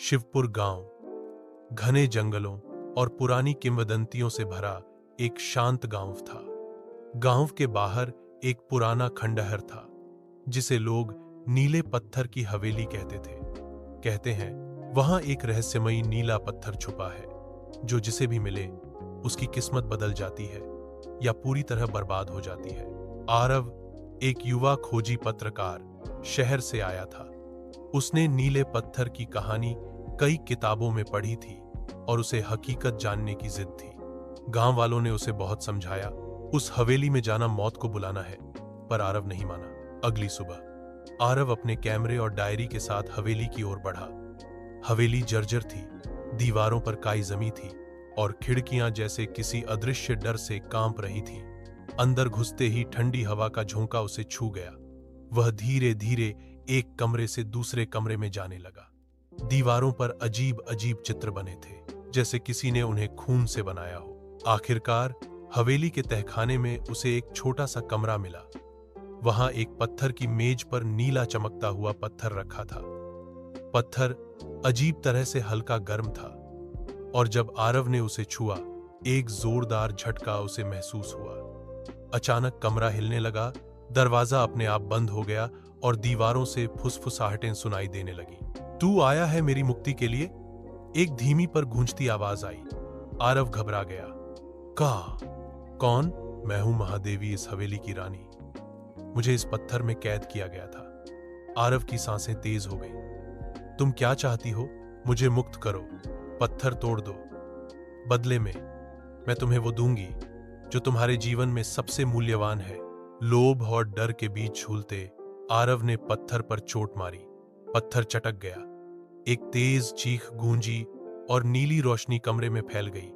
शिवपुर गांव घने जंगलों और पुरानी किंवदंतियों से भरा एक शांत गांव था। गांव के बाहर एक पुराना खंडहर था जिसे लोग नीले पत्थर की हवेली कहते थे। कहते हैं वहां एक रहस्यमयी नीला पत्थर छुपा है जो जिसे भी मिले उसकी किस्मत बदल जाती है या पूरी तरह बर्बाद हो जाती है। आरव एक युवा खोजी पत्रकार शहर से आया था। उसने नीले पत्थर की कहानी कई किताबों में पढ़ी थी और उसे हकीकत जानने की जिद थी। गांव वालों ने उसे बहुत समझाया, उस हवेली में जाना मौत को बुलाना है, पर आरव नहीं माना। अगली सुबह आरव अपने कैमरे और डायरी के साथ हवेली की ओर बढ़ा। हवेली जर्जर थी, दीवारों पर काई जमी थी और खिड़कियां जैसे किसी अदृश्य डर से कांप रही थी। अंदर घुसते ही ठंडी हवा का झोंका उसे छू गया। वह धीरे धीरे एक कमरे से दूसरे कमरे में जाने लगा। दीवारों पर अजीब अजीब चित्र बने थे, जैसे किसी ने उन्हें खून से बनाया हो। आखिरकार हवेली के तहखाने में उसे एक छोटा सा कमरा मिला। वहां एक पत्थर की मेज पर नीला चमकता हुआ पत्थर रखा था। पत्थर अजीब तरह से हल्का गर्म था और जब आरव ने उसे छुआ, एक जोरदार झटका उसे महसूस हुआ। अचानक कमरा हिलने लगा, दरवाजा अपने आप बंद हो गया और दीवारों से फुसफुसाहटें सुनाई देने लगी। तू आया है मेरी मुक्ति के लिए? एक धीमी पर गूंजती आवाज आई। आरव घबरा गया। कौन? मैं हूं महादेवी, इस हवेली की रानी। मुझे इस पत्थर में कैद किया गया था। आरव की सांसें तेज हो गईं। तुम क्या चाहती हो? मुझे मुक्त करो, पत्थर तोड़ दो। बदले में मैं तुम्हें वो दूंगी जो तुम्हारे जीवन में सबसे मूल्यवान है। लोभ और डर के बीच झूलते आरव ने पत्थर पर चोट मारी। पत्थर चटक गया, एक तेज चीख गूंजी और नीली रोशनी कमरे में फैल गई।